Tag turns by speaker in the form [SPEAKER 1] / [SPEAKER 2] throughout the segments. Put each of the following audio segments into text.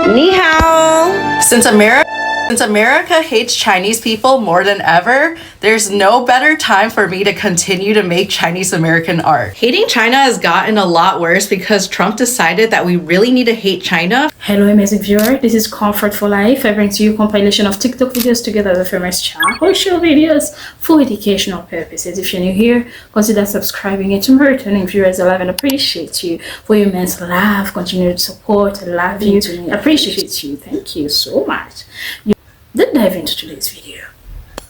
[SPEAKER 1] Ni hao. Since America hates Chinese people more than ever, there's no better time for me to continue to make Chinese American art. Hating China has gotten a lot worse because Trump decided that we really need to hate China.
[SPEAKER 2] Hello amazing viewer, this is Comfort for Life. I bring to you a compilation of TikTok videos together with famous social videos for educational purposes. If you're new here, consider subscribing, and to my returning viewers, I love and appreciate you for your immense love, continued support. I love you, appreciate you, thank you so much. Let's dive into today's video.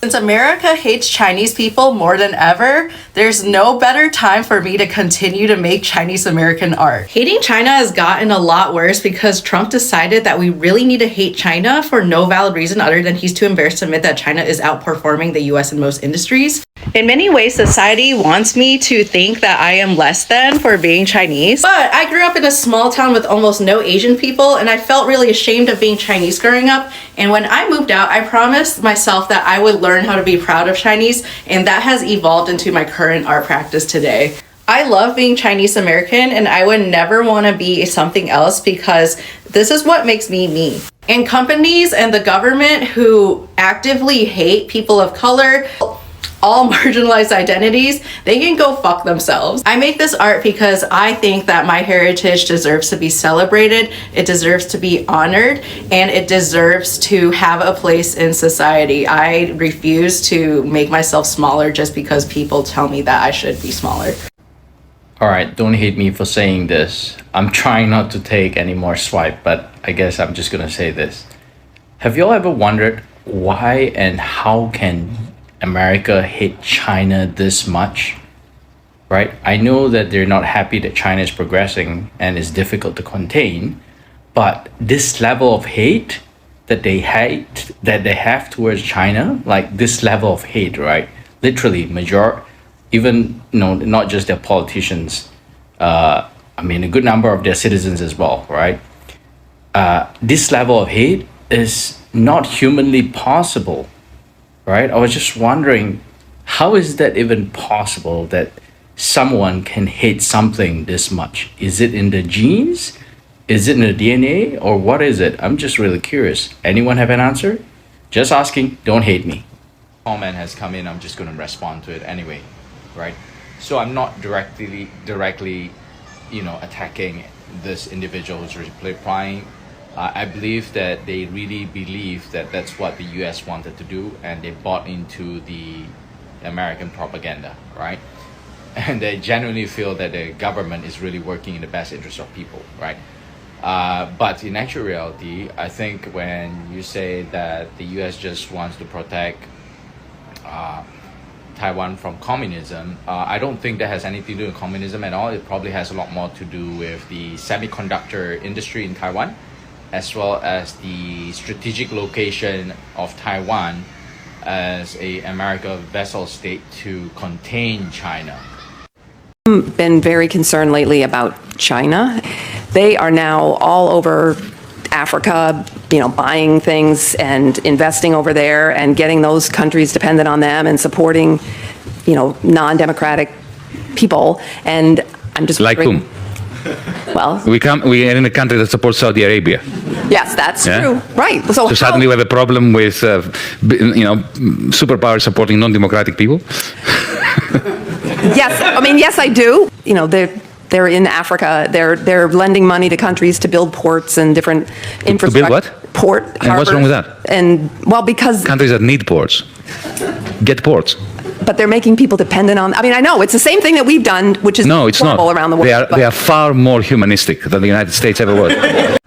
[SPEAKER 1] Since America hates Chinese people more than ever, there's no better time for me to continue to make Chinese American art. Hating China has gotten a lot worse because Trump decided that we really need to hate China for no valid reason other than he's too embarrassed to admit that China is outperforming the US in most industries. In many ways, society wants me to think that I am less than for being Chinese. But I grew up in a small town with almost no Asian people, and I felt really ashamed of being Chinese growing up. And when I moved out, I promised myself that I would learn how to be proud of Chinese, and that has evolved into my current art practice today. I love being Chinese American, and I would never want to be something else because this is what makes me me. And companies and the government who actively hate people of color, all marginalized identities, they can go fuck themselves. I make this art because I think that my heritage deserves to be celebrated, it deserves to be honored, and it deserves to have a place in society. I refuse to make myself smaller just because people tell me that I should be smaller.
[SPEAKER 3] Alright, don't hate me for saying this. I'm trying not to take any more swipe, but I guess I'm just gonna say this. Have y'all ever wondered why and how can America hate China this much, right? I know that they're not happy that China is progressing and is difficult to contain, but this level of hate that they have towards China, like this level of hate, right? Literally, even not just their politicians, I mean a good number of their citizens as well, right? This level of hate is not humanly possible. Right? I was just wondering, how is that even possible that someone can hate something this much? Is it in the genes? Is it in the DNA? Or what is it? I'm just really curious. Anyone have an answer? Just asking, don't hate me. Comment has come in, I'm just going to respond to it anyway, right? So I'm not directly, attacking this individual who's replying. I believe that they really believe that that's what the US wanted to do, and they bought into the American propaganda, right? And they genuinely feel that the government is really working in the best interest of people, right? But in actual reality, I think when you say that the US just wants to protect Taiwan from communism, I don't think that has anything to do with communism at all. It probably has a lot more to do with the semiconductor industry in Taiwan, as well as the strategic location of Taiwan as a American vassal state to contain China.
[SPEAKER 4] Been very concerned lately about China. They are now all over Africa, buying things and investing over there and getting those countries dependent on them and supporting, non-democratic people. And I'm just
[SPEAKER 5] like whom?
[SPEAKER 4] Well,
[SPEAKER 5] we are in a country that supports Saudi Arabia.
[SPEAKER 4] Yes, that's true. Right.
[SPEAKER 5] So suddenly we have a problem with, superpowers supporting non-democratic people.
[SPEAKER 4] Yes, yes, I do. They're in Africa. They're lending money to countries to build ports and different infrastructure.
[SPEAKER 5] To build what?
[SPEAKER 4] Port.
[SPEAKER 5] And
[SPEAKER 4] harbors.
[SPEAKER 5] what's wrong with that?
[SPEAKER 4] And because
[SPEAKER 5] countries that need ports get ports.
[SPEAKER 4] But they're making people dependent on. I know it's the same thing that we've done, which is
[SPEAKER 5] no, it's
[SPEAKER 4] horrible
[SPEAKER 5] not.
[SPEAKER 4] Around the world.
[SPEAKER 5] They are far more humanistic than the United States ever was.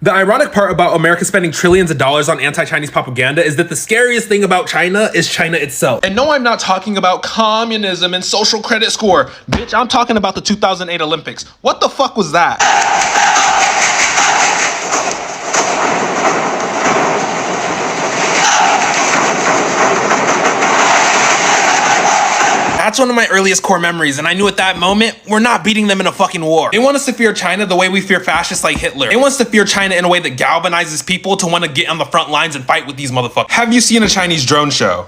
[SPEAKER 6] The ironic part about America spending trillions of dollars on anti-Chinese propaganda is that the scariest thing about China is China itself. And no, I'm not talking about communism and social credit score. Bitch, I'm talking about the 2008 Olympics. What the fuck was that? That's one of my earliest core memories, and I knew at that moment, we're not beating them in a fucking war. They want us to fear China the way we fear fascists like Hitler. They want us to fear China in a way that galvanizes people to want to get on the front lines and fight with these motherfuckers. Have you seen a Chinese drone show?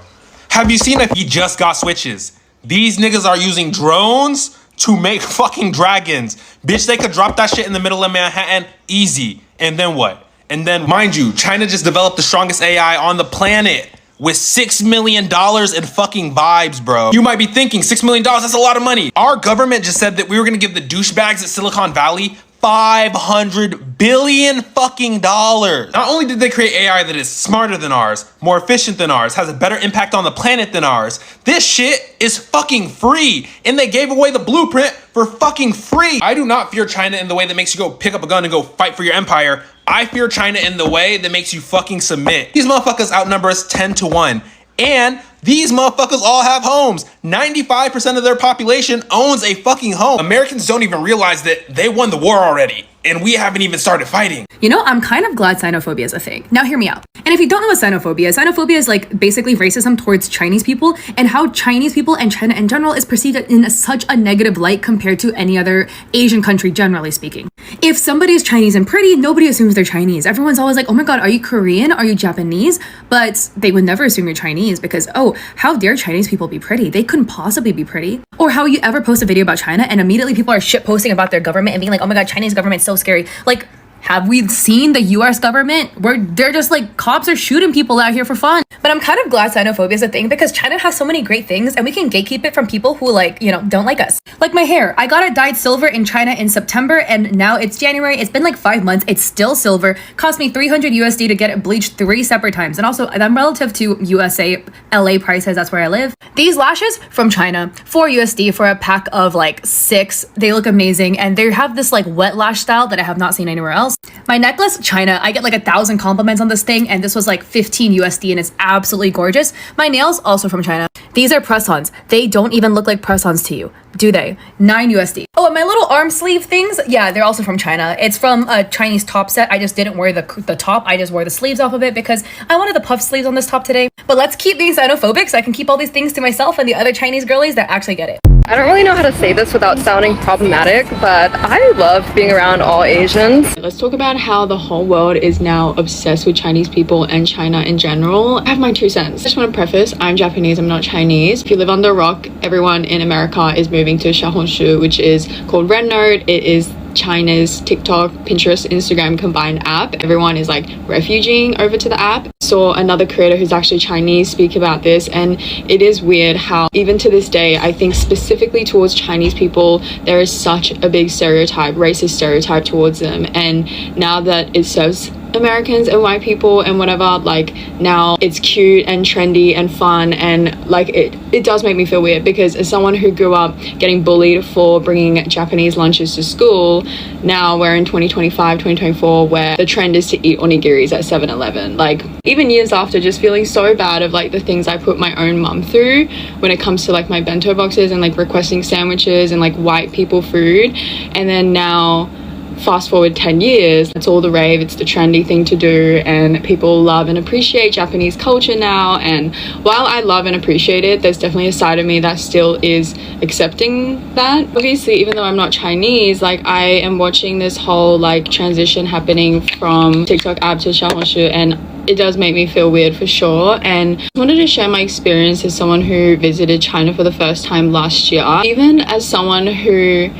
[SPEAKER 6] Have you seen if he just got switches? These niggas are using drones to make fucking dragons. Bitch, they could drop that shit in the middle of Manhattan, easy. And then what? And then, mind you, China just developed the strongest AI on the planet with $6 million in fucking vibes, bro. You might be thinking $6 million, that's a lot of money. Our government just said that we were gonna give the douchebags at Silicon Valley $500 billion fucking dollars. Not only did they create AI that is smarter than ours, more efficient than ours, has a better impact on the planet than ours, this shit is fucking free. And they gave away the blueprint for fucking free. I do not fear China in the way that makes you go pick up a gun and go fight for your empire. I fear China in the way that makes you fucking submit. These motherfuckers outnumber us 10-1. And these motherfuckers all have homes. 95% of their population owns a fucking home. Americans don't even realize that they won the war already, and we haven't even started fighting.
[SPEAKER 7] You know, I'm kind of glad xenophobia is a thing. Now hear me out. And if you don't know what xenophobia is like basically racism towards Chinese people and how Chinese people and China in general is perceived in such a negative light compared to any other Asian country, generally speaking. If somebody is Chinese and pretty, nobody assumes they're Chinese. Everyone's always like, oh my God, are you Korean? Are you Japanese? But they would never assume you're Chinese because, oh, how dare Chinese people be pretty? They couldn't possibly be pretty. Or how you ever post a video about China and immediately people are shit posting about their government and being like, oh my God, Chinese government's so scary. Like, have we seen the US government where they're just like cops are shooting people out here for fun? But I'm kind of glad xenophobia is a thing because China has so many great things and we can gatekeep it from people who like, you know, don't like us. Like my hair, I got it dyed silver in China in September and now it's January. It's been like 5 months. It's still silver. Cost me 300 USD to get it bleached 3 separate times. And also I'm relative to USA, LA prices. That's where I live. These lashes from China, 4 USD for a pack of like 6. They look amazing. And they have this like wet lash style that I have not seen anywhere else. My necklace, China, I get like 1,000 compliments on this thing and this was like 15 USD and it's absolutely gorgeous. My nails, also from China. These are press-ons. They don't even look like press-ons to you, do they? 9 USD. Oh, and my little arm sleeve things, yeah, they're also from China. It's from a Chinese top set. I just didn't wear the top. I just wore the sleeves off of it because I wanted the puff sleeves on this top today. But let's keep being xenophobic so I can keep all these things to myself and the other Chinese girlies that actually get it.
[SPEAKER 8] I don't really know how to say this without sounding problematic, but I love being around all Asians.
[SPEAKER 9] Let's talk about how the whole world is now obsessed with Chinese people and China in general. I have my 2 cents. I just want to preface, I'm Japanese, I'm not Chinese. If you live under a rock, everyone in America is moving to xiaohongshu, which is called Rednote. It is China's TikTok, Pinterest, Instagram combined app. Everyone is like refuging over to the app. Saw another creator who's actually Chinese speak about this, and it is weird how even to this day, I think specifically towards Chinese people, there is such a big stereotype, racist stereotype towards them. And now that it serves Americans and white people and whatever, like now it's cute and trendy and fun, and like it does make me feel weird because as someone who grew up getting bullied for bringing Japanese lunches to school, now we're in 2025 2024 where the trend is to eat onigiris at 7-Eleven. Like even years after, just feeling so bad of like the things I put my own mum through when it comes to like my bento boxes and like requesting sandwiches and like white people food. And then now fast forward 10 years, it's all the rave, it's the trendy thing to do, and people love and appreciate Japanese culture now. And while I love and appreciate it, there's definitely a side of me that still is accepting that. Obviously, even though I'm not Chinese, like I am watching this whole like transition happening from TikTok app to xiaohongshu, and it does make me feel weird for sure. And I wanted to share my experience as someone who visited China for the first time last year. Even as someone who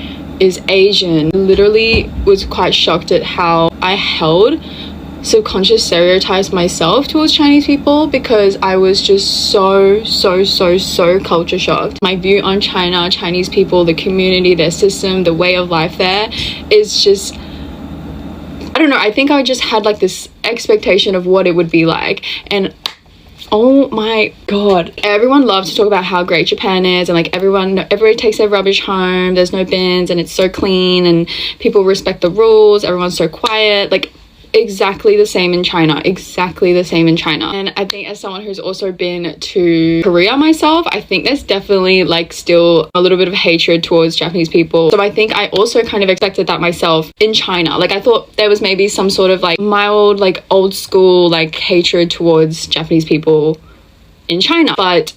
[SPEAKER 9] is Asian, literally was quite shocked at how I held subconscious stereotypes myself towards Chinese people because I was just so culture shocked. My view on China, Chinese people, the community, their system, the way of life there is just, I don't know, I think I just had like this expectation of what it would be like. And oh my God, everyone loves to talk about how great Japan is, and like everybody takes their rubbish home, there's no bins, and it's so clean, and people respect the rules, everyone's so quiet. Like exactly the same in China. And I think as someone who's also been to Korea myself, I think there's definitely like still a little bit of hatred towards Japanese people. So I think I also kind of expected that myself in China. Like I thought there was maybe some sort of like mild, like old school, like hatred towards Japanese people in China. But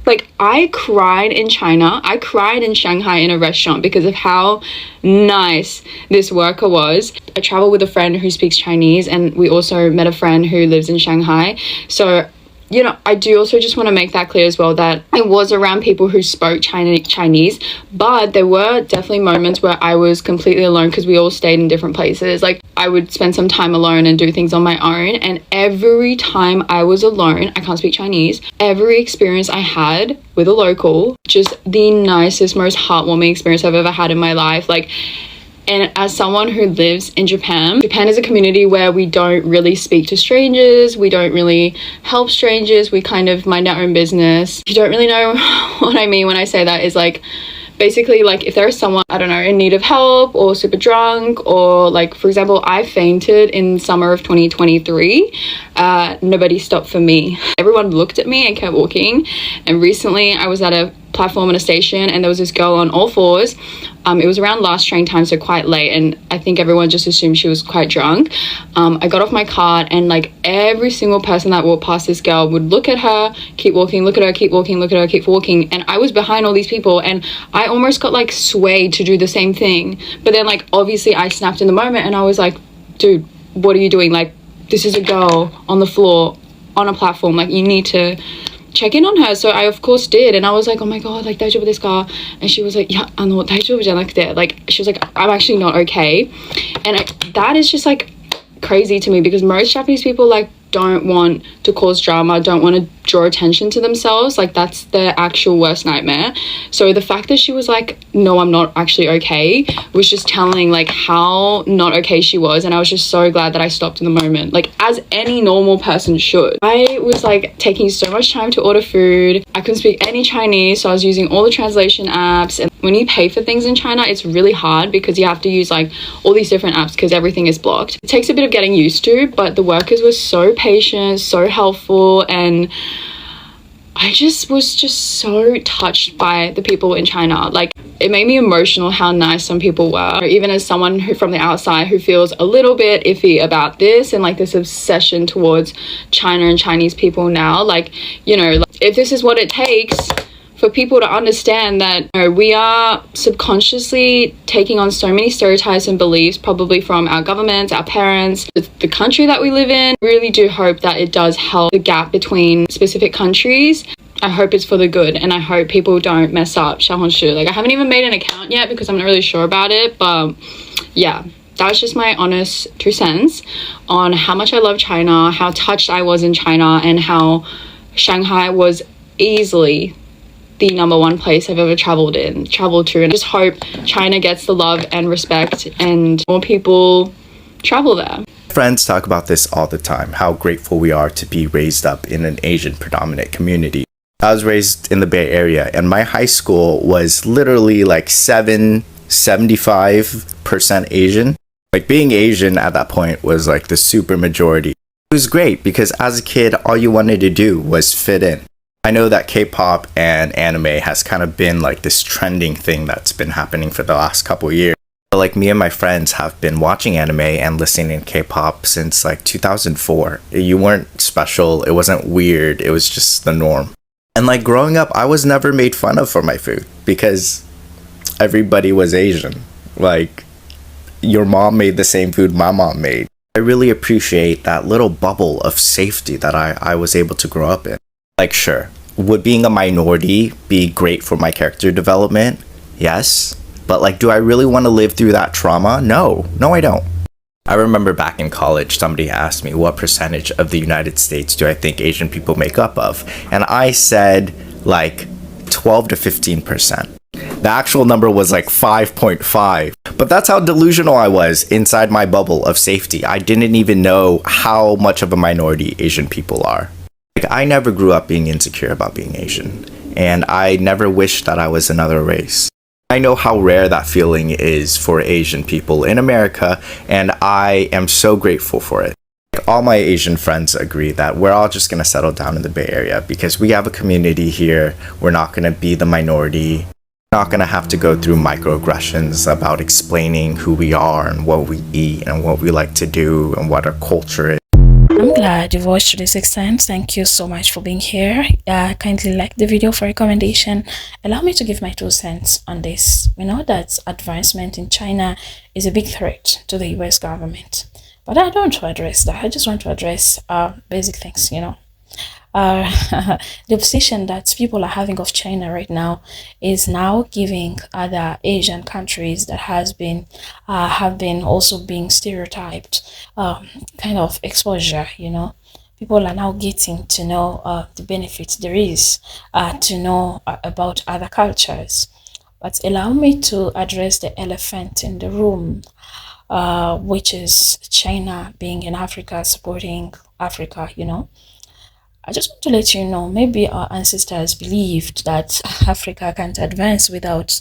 [SPEAKER 9] like I cried in China. I cried in Shanghai in a restaurant because of how nice this worker was. I traveled with a friend who speaks Chinese, and we also met a friend who lives in Shanghai. So you know, I do also just want to make that clear as well, that I was around people who spoke Chinese, but there were definitely moments where I was completely alone because we all stayed in different places. Like, I would spend some time alone and do things on my own, and every time I was alone, I can't speak Chinese, every experience I had with a local, just the nicest, most heartwarming experience I've ever had in my life. Like, and as someone who lives in Japan is a community where we don't really speak to strangers, we don't really help strangers, we kind of mind our own business. You don't really know what I mean when I say that is like, basically, like, if there is someone, I don't know, in need of help or super drunk, or like, for example, I fainted in summer of 2023, nobody stopped for me. Everyone looked at me and kept walking. And recently I was at a platform in a station and there was this girl on all fours. It was around last train time, so quite late, and I think everyone just assumed she was quite drunk. I got off my cart, and like every single person that walked past this girl would look at her, keep walking, look at her, keep walking, look at her, keep walking. And I was behind all these people, and I almost got like swayed to do the same thing. But then, like, obviously I snapped in the moment and I was like, dude, what are you doing? Like, this is a girl on the floor on a platform, like, you need to check in on her. So I of course did, and I was like, oh my god, like, 大丈夫ですか? And she was like, yeah, 大丈夫じゃなくて, like, she was like, I'm actually not okay. And that is just like crazy to me, because most Japanese people like don't want to cause drama, don't want to draw attention to themselves. Like, that's their actual worst nightmare. So the fact that she was like, no, I'm not actually okay, was just telling like how not okay she was. And I was just so glad that I stopped in the moment, like, as any normal person should. I was like taking so much time to order food. I couldn't speak any Chinese, so I was using all the translation apps. And when you pay for things in China, it's really hard because you have to use like all these different apps because everything is blocked. It takes a bit of getting used to, but the workers were so patient, so helpful, and I just was so touched by the people in China. Like, it made me emotional how nice some people were. Even as someone who from the outside who feels a little bit iffy about this and like this obsession towards China and Chinese people now, like, you know, like, if this is what it takes for people to understand that, you know, we are subconsciously taking on so many stereotypes and beliefs, probably from our governments, our parents, the country that we live in. Really do hope that it does help the gap between specific countries. I hope it's for the good, and I hope people don't mess up xiaohongshu. Like, I haven't even made an account yet because I'm not really sure about it, but yeah, that was just my honest 2 cents on how much I love China, how touched I was in China, and how Shanghai was easily the #1 place I've ever traveled to, and I just hope China gets the love and respect and more people travel there.
[SPEAKER 10] Friends talk about this all the time, how grateful we are to be raised up in an Asian predominant community. I was raised in the Bay Area, and my high school was literally like 75% Asian. Like, being Asian at that point was like the super majority. It was great because as a kid, all you wanted to do was fit in. I know that K-pop and anime has kind of been like this trending thing that's been happening for the last couple of years. But like, me and my friends have been watching anime and listening to K-pop since like 2004. You weren't special, it wasn't weird, it was just the norm. And like, growing up, I was never made fun of for my food because everybody was Asian. Like, your mom made the same food my mom made. I really appreciate that little bubble of safety that I was able to grow up in. Like, sure, would being a minority be great for my character development? Yes. But like, do I really want to live through that trauma? No, I don't. I remember back in college, somebody asked me what percentage of the United States do I think Asian people make up of? And I said like 12 to 15%. The actual number was like 5.5. But that's how delusional I was inside my bubble of safety. I didn't even know how much of a minority Asian people are. Like, I never grew up being insecure about being Asian, and I never wished that I was another race. I know how rare that feeling is for Asian people in America, and I am so grateful for it. Like, all my Asian friends agree that we're all just going to settle down in the Bay Area because we have a community here. We're not going to be the minority. We're not going to have to go through microaggressions about explaining who we are and what we eat and what we like to do and what our culture is.
[SPEAKER 2] I'm glad you watched to this extent. Thank you so much for being here. Kindly like the video for recommendation. Allow me to give my 2 cents on this. We know that advancement in China is a big threat to the US government, but I don't want to address that. I just want to address basic things, you know. the position that people are having of China right now is now giving other Asian countries that have been also being stereotyped kind of exposure, you know. People are now getting to know the benefits there is to know about other cultures. But allow me to address the elephant in the room, which is China being in Africa, supporting Africa, you know. I just want to let you know, maybe our ancestors believed that Africa can't advance without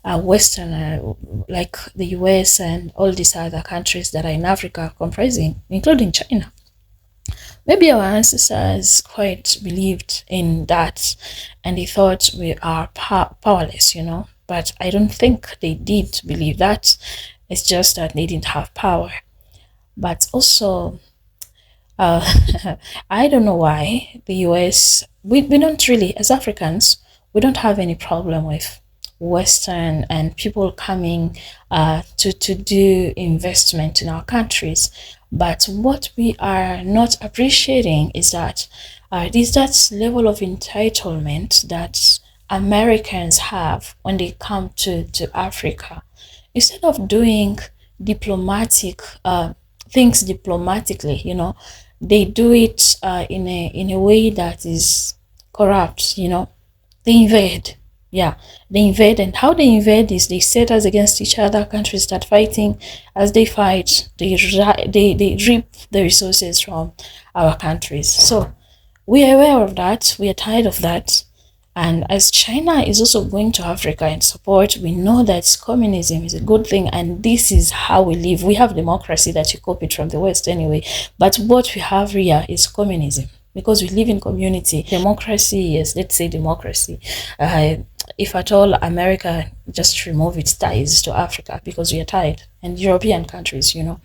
[SPEAKER 2] Western, like the US and all these other countries that are in Africa comprising, including China. Maybe our ancestors quite believed in that and they thought we are powerless, you know. But I don't think they did believe that. It's just that they didn't have power. But also, I don't know why the US, we don't really, as Africans, we don't have any problem with Western and people coming to do investment in our countries. But what we are not appreciating is that that level of entitlement that Americans have when they come to Africa. Instead of doing diplomatic things diplomatically, you know, they do it in a way that is corrupt, you know. They invade. Yeah, they invade, and how they invade is they set us against each other. Countries start fighting. As they fight, they reap the resources from our countries. So we are aware of that. We are tired of that. And as China is also going to Africa and support, we know that communism is a good thing, and this is how we live. We have democracy that you copied from the West anyway, but what we have here is communism because we live in community. Democracy, yes, let's say democracy. If at all America just remove its ties to Africa because we are tied, and European countries, you know.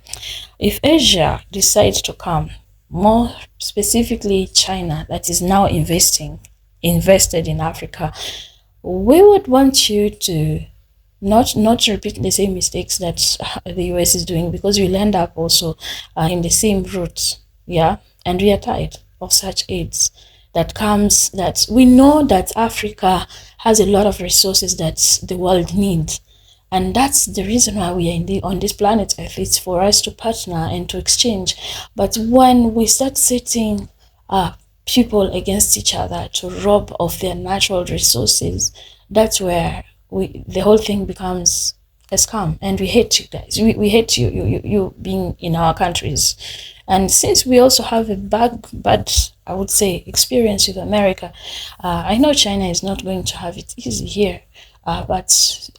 [SPEAKER 2] If Asia decides to come, more specifically China, that is now invested in Africa, we would want you to not repeat the same mistakes that the US is doing, because we'll end up also in the same route. Yeah, and we are tired of such aids that comes, that we know that Africa has a lot of resources that the world needs, and that's the reason why we are on this planet Earth. It's for us to partner and to exchange. But when we start setting people against each other to rob of their natural resources, that's where the whole thing becomes a scam, and we hate you guys. We hate you being in our countries. And since we also have a bad, I would say, experience with America, I know China is not going to have it easy here, but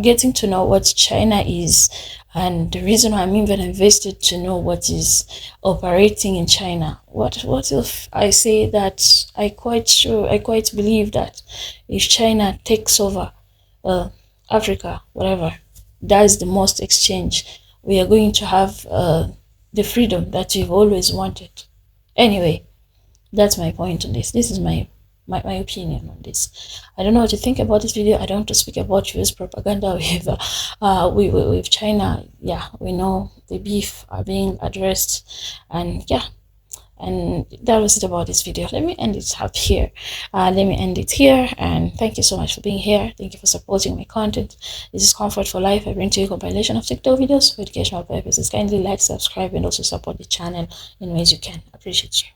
[SPEAKER 2] getting to know what China is, and the reason why I'm even invested to know what is operating in China. What if I say that I quite believe that if China takes over Africa, whatever, that's the most exchange, we are going to have the freedom that we've always wanted. Anyway, that's my point on this. This is my opinion on this. I don't know what you think about this video. I don't want to speak about US propaganda with China. Yeah, we know the beef are being addressed, and yeah, and that was it about this video. Let me end it up here. And thank you so much for being here. Thank you for supporting my content. This is Comfort for Life. I bring to you a compilation of TikTok videos for educational purposes. Kindly like, subscribe, and also support the channel in ways you can. I appreciate you.